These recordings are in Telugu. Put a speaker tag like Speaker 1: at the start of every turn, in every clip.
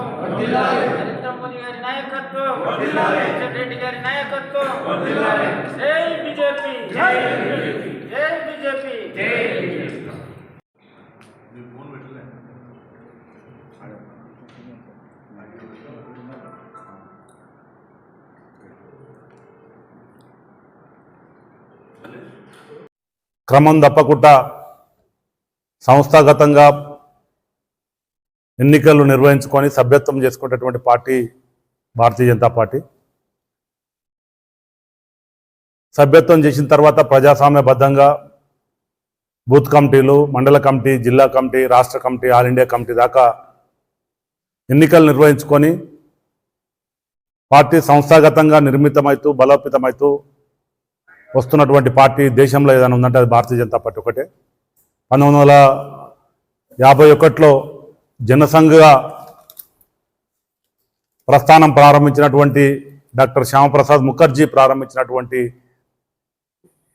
Speaker 1: నరేంద్ర మోదీ గారి నాయకత్వం, రెడ్డి గారి నాయకత్వం, జై బీజేపీ, జై బీజేపీ, జై
Speaker 2: క్రమం తప్పకుండా సంస్థాగతంగా ఎన్నికలు నిర్వహించుకొని సభ్యత్వం చేసుకునేటటువంటి పార్టీ భారతీయ జనతా పార్టీ. సభ్యత్వం చేసిన తర్వాత ప్రజాస్వామ్యబద్ధంగా బూత్ కమిటీలు, మండల కమిటీ, జిల్లా కమిటీ, రాష్ట్ర కమిటీ, ఆల్ ఇండియా కమిటీ దాకా ఎన్నికలు నిర్వహించుకొని పార్టీ సంస్థాగతంగా నిర్మితమవుతూ బలోపేతమవుతూ వస్తున్నటువంటి పార్టీ దేశంలో ఏదైనా ఉందంటే అది భారతీయ జనతా పార్టీ ఒకటే. 1951లో జనసంఘగా ప్రస్థానం ప్రారంభించినటువంటి డాక్టర్ శ్యామప్రసాద్ ముఖర్జీ ప్రారంభించినటువంటి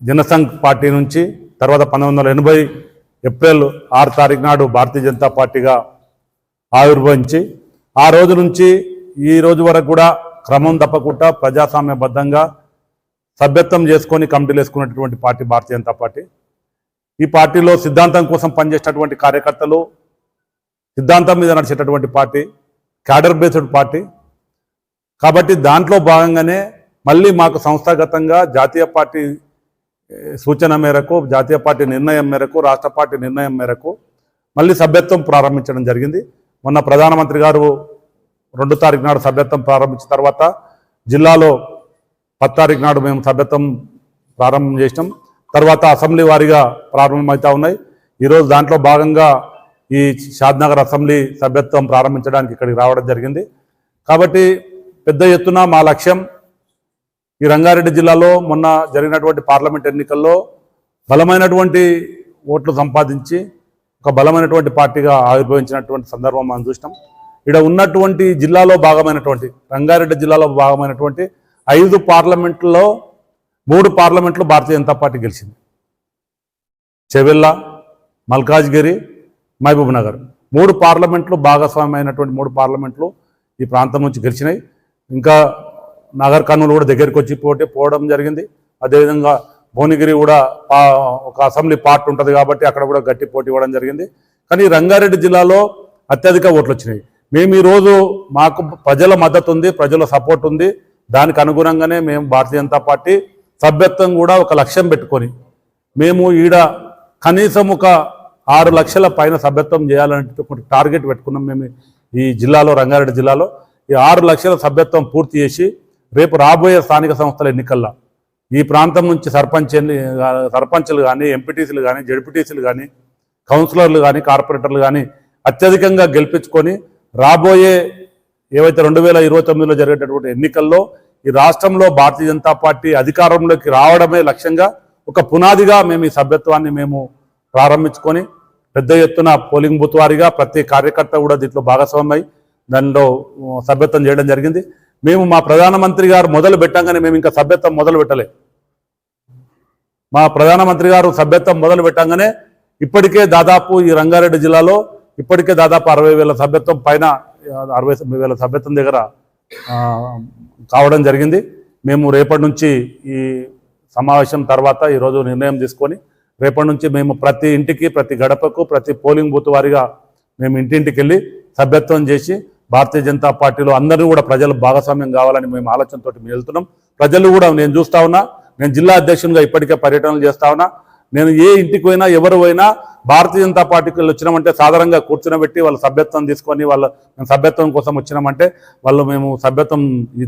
Speaker 2: జనసంఘ్ పార్టీ నుంచి తర్వాత 1980 ఏప్రిల్ 6 తారీఖు నాడు భారతీయ జనతా పార్టీగా ఆవిర్భవించి ఆ రోజు నుంచి ఈ రోజు వరకు కూడా క్రమం తప్పకుండా ప్రజాస్వామ్యబద్ధంగా సభ్యత్వం చేసుకొని కమిటీలు వేసుకున్నటువంటి పార్టీ భారతీయ జనతా పార్టీ. ఈ పార్టీలో సిద్ధాంతం కోసం పనిచేసేటటువంటి కార్యకర్తలు, సిద్ధాంతం మీద నడిచేటటువంటి పార్టీ, క్యాడర్ బేస్డ్ పార్టీ. కాబట్టి దాంట్లో భాగంగానే మళ్ళీ మాకు సంస్థాగతంగా జాతీయ పార్టీ సూచన మేరకు, జాతీయ పార్టీ నిర్ణయం మేరకు, రాష్ట్ర పార్టీ నిర్ణయం మేరకు మళ్ళీ సభ్యత్వం ప్రారంభించడం జరిగింది. మొన్న ప్రధానమంత్రి గారు 2 తారీఖు నాడు సభ్యత్వం ప్రారంభించిన తర్వాత జిల్లాలో 10 తారీఖు నాడు మేము సభ్యత్వం ప్రారంభం చేసినాం. తర్వాత అసెంబ్లీ వారీగా ప్రారంభమవుతూ ఉన్నాయి. ఈరోజు దాంట్లో భాగంగా ఈ షాద్నగర్ అసెంబ్లీ సభ్యత్వం ప్రారంభించడానికి ఇక్కడికి రావడం జరిగింది. కాబట్టి పెద్ద ఎత్తున మా లక్ష్యం ఈ రంగారెడ్డి జిల్లాలో మొన్న జరిగినటువంటి పార్లమెంట్ ఎన్నికల్లో బలమైనటువంటి ఓట్లు సంపాదించి ఒక బలమైనటువంటి పార్టీగా ఆవిర్భవించినటువంటి సందర్భం మనం చూసినాం. ఇక్కడ ఉన్నటువంటి జిల్లాలో భాగమైనటువంటి రంగారెడ్డి జిల్లాలో భాగమైనటువంటి 5 పార్లమెంట్లో 3 పార్లమెంట్లు భారతీయ జనతా పార్టీ గెలిచింది. చెవెల్లా, మల్కాజ్గిరి, మహబూబ్ నగర్ 3 పార్లమెంట్లు భాగస్వామ్యమైనటువంటి 3 పార్లమెంట్లు ఈ ప్రాంతం నుంచి గెలిచినాయి. ఇంకా నగర్ కర్నూలు కూడా దగ్గరికి వచ్చి పోవడం జరిగింది. అదేవిధంగా భువనగిరి కూడా ఒక అసెంబ్లీ పార్ట్ ఉంటుంది కాబట్టి అక్కడ కూడా గట్టి పోటీ ఇవ్వడం జరిగింది. కానీ రంగారెడ్డి జిల్లాలో అత్యధిక ఓట్లు వచ్చినాయి. మేము ఈరోజు మాకు ప్రజల మద్దతు ఉంది, ప్రజల సపోర్ట్ ఉంది. దానికి అనుగుణంగానే మేము భారతీయ జనతా పార్టీ సభ్యత్వం కూడా ఒక లక్ష్యం పెట్టుకొని మేము ఈడ కనీసం ఒక 6 లక్షల పైన సభ్యత్వం చేయాలంటే ఒక టార్గెట్ పెట్టుకున్నాం. మేము ఈ జిల్లాలో, రంగారెడ్డి జిల్లాలో ఈ 6 లక్షల సభ్యత్వం పూర్తి చేసి రేపు రాబోయే స్థానిక సంస్థల ఎన్నికల్లో ఈ ప్రాంతం నుంచి సర్పంచ్లు కానీ, ఎంపీటీసీలు కానీ, జడ్పీటీసీలు కానీ, కౌన్సిలర్లు కానీ, కార్పొరేటర్లు కానీ అత్యధికంగా గెలిపించుకొని రాబోయే ఏవైతే 2029లో జరిగేటటువంటి ఎన్నికల్లో ఈ రాష్ట్రంలో భారతీయ జనతా పార్టీ అధికారంలోకి రావడమే లక్ష్యంగా ఒక పునాదిగా మేము ఈ సభ్యత్వాన్ని మేము ప్రారంభించుకొని పెద్ద ఎత్తున పోలింగ్ బూత్ వారీగా ప్రతి కార్యకర్త కూడా దీంట్లో భాగస్వామ్యం దానిలో సభ్యత్వం చేయడం జరిగింది. మేము మా ప్రధానమంత్రి గారు మొదలు పెట్టంగానే మేము ఇంకా సభ్యత్వం మొదలు పెట్టలే. మా ప్రధానమంత్రి గారు సభ్యత్వం మొదలు పెట్టంగానే ఇప్పటికే దాదాపు ఈ రంగారెడ్డి జిల్లాలో ఇప్పటికే దాదాపు 60,000 సభ్యత్వం పైన 60,000 సభ్యత్వం దగ్గర కావడం జరిగింది. మేము రేపటి నుంచి ఈ సమావేశం తర్వాత ఈరోజు నిర్ణయం తీసుకొని రేపటి నుంచి మేము ప్రతి ఇంటికి, ప్రతి గడపకు, ప్రతి పోలింగ్ బూత్ వారిగా మేము ఇంటింటికి వెళ్ళి సభ్యత్వం చేసి భారతీయ జనతా పార్టీలో అందరూ కూడా ప్రజలు భాగస్వామ్యం కావాలని మేము ఆలోచనతోటి మేము వెళ్తున్నాం. ప్రజలు కూడా నేను చూస్తా ఉన్నా, నేను జిల్లా అధ్యక్షునిగా ఇప్పటికే పర్యటనలు చేస్తా ఉన్నా. నేను ఏ ఇంటికి పోయినా, ఎవరు పోయినా భారతీయ జనతా పార్టీకి వచ్చినామంటే సాధారణంగా కూర్చునబెట్టి వాళ్ళ సభ్యత్వం తీసుకొని మేము సభ్యత్వం కోసం వచ్చినామంటే మేము సభ్యత్వం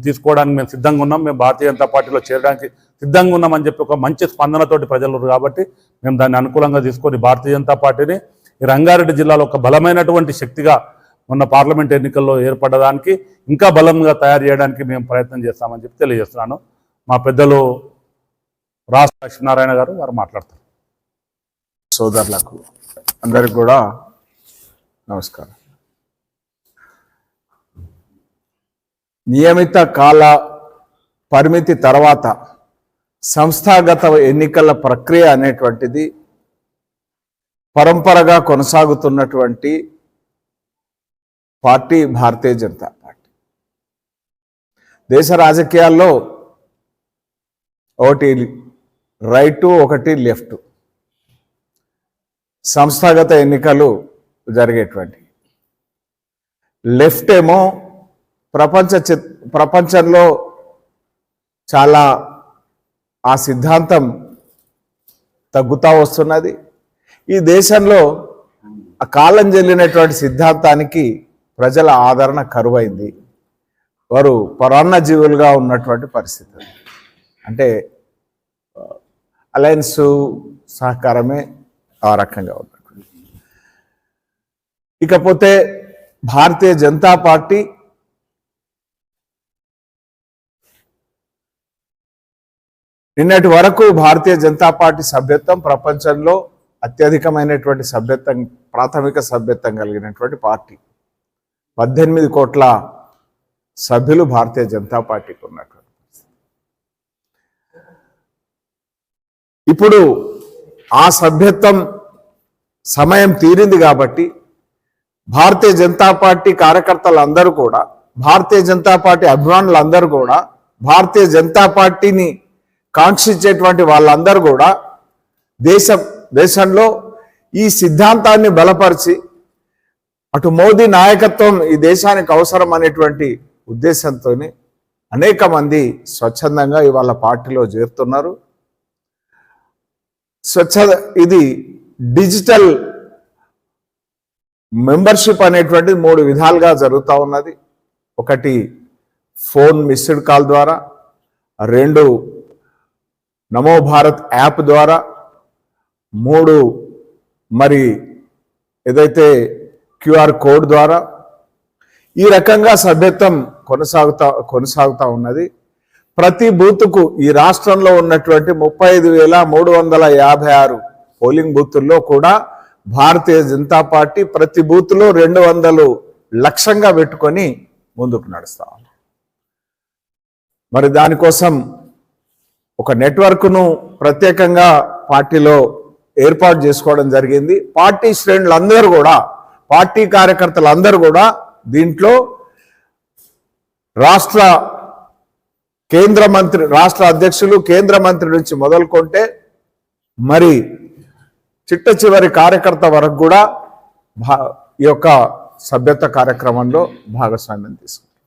Speaker 2: తీసుకోవడానికి మేము సిద్ధంగా ఉన్నాం, మేము భారతీయ జనతా పార్టీలో చేరడానికి సిద్ధంగా ఉన్నామని చెప్పి ఒక మంచి స్పందనతోటి ప్రజలు కాబట్టి మేము దాన్ని అనుకూలంగా తీసుకొని భారతీయ జనతా పార్టీని ఈ రంగారెడ్డి జిల్లాలో ఒక బలమైనటువంటి శక్తిగా మొన్న పార్లమెంట్ ఎన్నికల్లో ఏర్పడడానికి ఇంకా బలంగా తయారు చేయడానికి మేము ప్రయత్నం చేస్తామని చెప్పి తెలియజేస్తున్నాను. మా పెద్దలు రాష్ట్ర లక్ష్మీనారాయణ గారు వారు మాట్లాడతారు.
Speaker 3: సోదరులకు అందరికి కూడా నమస్కారం. నియమిత కాల పరిమితి తర్వాత సంస్థాగత ఎన్నికల ప్రక్రియ అనేటువంటిది పరంపరగా కొనసాగుతున్నటువంటి పార్టీ భారతీయ జనతా పార్టీ. దేశ రాజకీయాల్లో ఒకటి రైటు, ఒకటి లెఫ్ట్ సంస్థాగత ఎన్నికలు జరిగేటువంటి. లెఫ్ట్ ఏమో ప్రపంచంలో చాలా ఆ సిద్ధాంతం తగ్గుతూ వస్తున్నది. ఈ దేశంలో ఆ కాలం చెల్లినటువంటి సిద్ధాంతానికి ప్రజల ఆదరణ కరువైంది. వారు పరాన్న జీవులుగా ఉన్నటువంటి పరిస్థితి. అంటే అలయన్స్ సహకారమే ఆ రకంగా ఉన్నటువంటి. ఇకపోతే భారతీయ జనతా పార్టీ నిన్నటి వరకు భారతీయ జనతా పార్టీ సభ్యత్వం ప్రపంచంలో అత్యధికమైనటువంటి సభ్యత్వం, ప్రాథమిక సభ్యత్వం కలిగినటువంటి పార్టీ. 18 కోట్ల సభ్యులు భారతీయ జనతా పార్టీకి ఉన్నటువంటి. ఇప్పుడు ఆ సభ్యత్వం సమయం తీరింది కాబట్టి భారతీయ జనతా పార్టీ కార్యకర్తలందరూ కూడా, భారతీయ జనతా పార్టీ అభిమానులందరూ కూడా, భారతీయ జనతా పార్టీని కాంక్షించేటువంటి వాళ్ళందరూ కూడా దేశంలో ఈ సిద్ధాంతాన్ని బలపరిచి అటు మోదీ నాయకత్వం ఈ దేశానికి అవసరం అనేటువంటి ఉద్దేశంతో అనేక మంది స్వచ్ఛందంగా ఇవాళ పార్టీలో చేరుతున్నారు. ఇది డిజిటల్ మెంబర్షిప్ అనేటువంటిది 3 విధాలుగా జరుగుతూ ఉన్నది. ఒకటి ఫోన్ మిస్డ్ కాల్ ద్వారా, 2 నమో భారత్ యాప్ ద్వారా, 3 మరి ఏదైతే క్యూఆర్ కోడ్ ద్వారా. ఈ రకంగా సభ్యత్వం కొనసాగుతా ఉన్నది. ప్రతి బూత్కు ఈ రాష్ట్రంలో ఉన్నటువంటి 35,356 పోలింగ్ బూతుల్లో కూడా భారతీయ జనతా పార్టీ ప్రతి బూత్లో 200 లక్ష్యంగా పెట్టుకొని ముందుకు నడుస్తా ఉంది. మరి దానికోసం ఒక నెట్వర్క్ను ప్రత్యేకంగా పార్టీలో ఏర్పాటు చేసుకోవడం జరిగింది. పార్టీ శ్రేణులందరూ కూడా, పార్టీ కార్యకర్తలందరూ కూడా దీంట్లో రాష్ట్ర అధ్యక్షులు, కేంద్ర మంత్రి నుంచి మొదలుకొంటే మరి చిట్ట చివరి కార్యకర్త వరకు కూడా ఈ యొక్క సభ్యత్వ కార్యక్రమంలో భాగస్వామ్యం తీసుకుంటారు.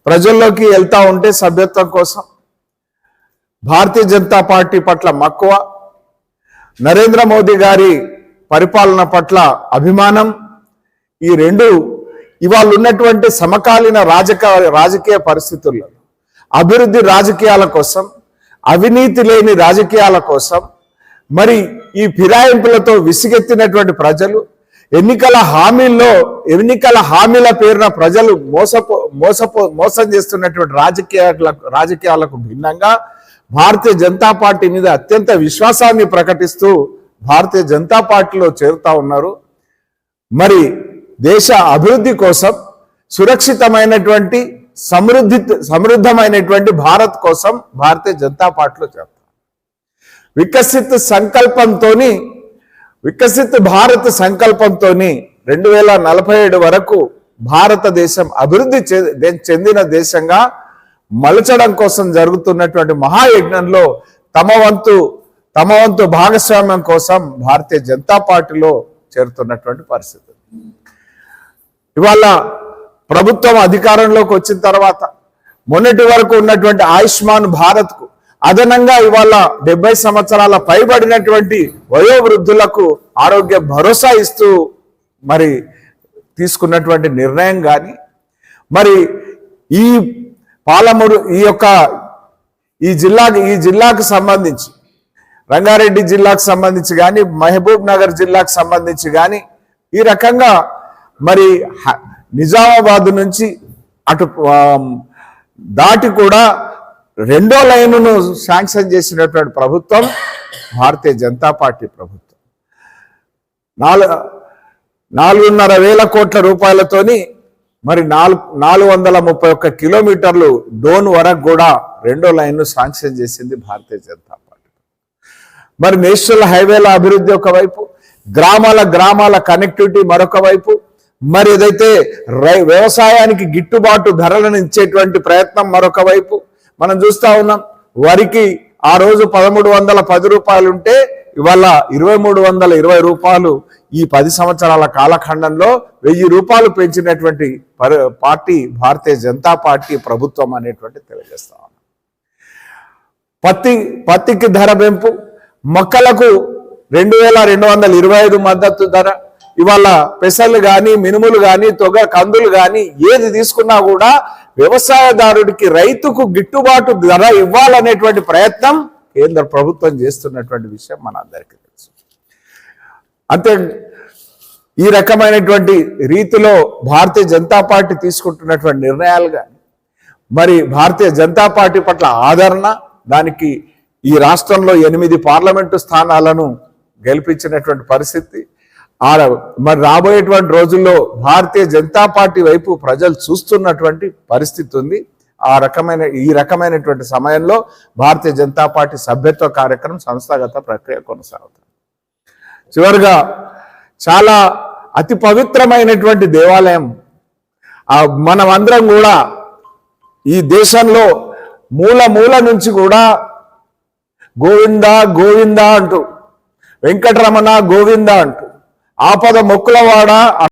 Speaker 3: ప్రజల్లోకి వెళ్తా ఉంటే సభ్యత్వం కోసం భారతీయ జనతా పార్టీ పట్ల మక్కువ, నరేంద్ర మోదీ గారి పరిపాలన పట్ల అభిమానం, ఈ రెండు ఇవాళ ఉన్నటువంటి సమకాలీన రాజకీయ పరిస్థితుల్లో అభివృద్ధి రాజకీయాల కోసం, అవినీతి లేని రాజకీయాల కోసం, మరి ఈ ఫిరాయింపులతో విసిగెత్తినటువంటి ప్రజలు, ఎన్నికల హామీల పేరున ప్రజలు మోసం చేస్తున్నటువంటి రాజకీయాలకు భిన్నంగా భారతీయ జనతా పార్టీ మీద అత్యంత విశ్వాసాన్ని ప్రకటిస్తూ భారతీయ జనతా పార్టీలో చేరుతా ఉన్నారు. మరి దేశ అభివృద్ధి కోసం, సురక్షితమైనటువంటి సమృద్ధమైనటువంటి భారత్ కోసం భారతీయ జనతా పార్టీలో చేరుతారు. వికసిత్ భారత్ సంకల్పంతోని 2047 వరకు భారతదేశం అభివృద్ధి చెందిన దేశంగా మలచడం కోసం జరుగుతున్నటువంటి మహాయజ్ఞంలో తమ వంతు తమ వంతు భాగస్వామ్యం కోసం భారతీయ జనతా పార్టీలో చేరుతున్నటువంటి పరిస్థితి. ఇవాళ ప్రభుత్వం అధికారంలోకి వచ్చిన తర్వాత మొన్నటి వరకు ఉన్నటువంటి ఆయుష్మాన్ భారత్కు అదనంగా ఇవాళ 70 సంవత్సరాల పైబడినటువంటి వయోవృద్ధులకు ఆరోగ్య భరోసా ఇస్తూ మరి తీసుకున్నటువంటి నిర్ణయం కానీ, మరి ఈ పాలమూరు ఈ జిల్లాకు సంబంధించి రంగారెడ్డి జిల్లాకు సంబంధించి కానీ, మహబూబ్ నగర్ జిల్లాకు సంబంధించి కానీ ఈ రకంగా మరి నిజామాబాద్ నుంచి అటు దాటి కూడా 2వ లైనును శాంక్షన్ చేసినటువంటి ప్రభుత్వం భారతీయ జనతా పార్టీ ప్రభుత్వం. 4,500,000 కోట్ల రూపాయలతోని మరి 431 కిలోమీటర్లు డోన్ వరకు కూడా 2వ లైన్ను శాంక్షన్ చేసింది భారతీయ జనతా పార్టీ. మరి నేషనల్ హైవేల అభివృద్ధి ఒకవైపు, గ్రామాల కనెక్టివిటీ మరొక వైపు, మరి ఏదైతే వ్యవసాయానికి గిట్టుబాటు ధరలను ఇచ్చేటువంటి ప్రయత్నం మరొక వైపు మనం చూస్తా ఉన్నాం. వరికి ఆ రోజు 1,310 రూపాయలు ఉంటే ఇవాళ 2,320 రూపాయలు. ఈ 10 సంవత్సరాల కాలఖండంలో 1,000 రూపాయలు పెంచినటువంటి పార్టీ భారతీయ జనతా పార్టీ ప్రభుత్వం అనేటువంటి తెలియజేస్తా ఉన్నాం. పత్తికి ధర పెంపు, మొక్కలకు 2,225 మద్దతు ధర. ఇవాళ పెసలు కానీ, మినుములు కానీ, కందులు కానీ ఏది తీసుకున్నా కూడా వ్యవసాయదారుడికి, రైతుకు గిట్టుబాటు ధర ఇవ్వాలనేటువంటి ప్రయత్నం కేంద్ర ప్రభుత్వం చేస్తున్నటువంటి విషయం మన అందరికీ తెలుసు. అంతే ఈ రకమైనటువంటి రీతిలో భారతీయ జనతా పార్టీ తీసుకుంటున్నటువంటి నిర్ణయాలు కానీ, మరి భారతీయ జనతా పార్టీ పట్ల ఆదరణ, దానికి ఈ రాష్ట్రంలో 8 పార్లమెంటు స్థానాలను గెలిపించినటువంటి పరిస్థితి. మరి రాబోయేటువంటి రోజుల్లో భారతీయ జనతా పార్టీ వైపు ప్రజలు చూస్తున్నటువంటి పరిస్థితి ఉంది. ఈ రకమైనటువంటి సమయంలో భారతీయ జనతా పార్టీ సభ్యత్వ కార్యక్రమం, సంస్థాగత ప్రక్రియ కొనసాగుతుంది. చివరిగా చాలా అతి పవిత్రమైనటువంటి దేవాలయం, మనమందరం కూడా ఈ దేశంలో మూల నుంచి కూడా గోవింద గోవింద అంటూ, వెంకటరమణ గోవింద అంటూ, ఆపద మొక్కులవాడ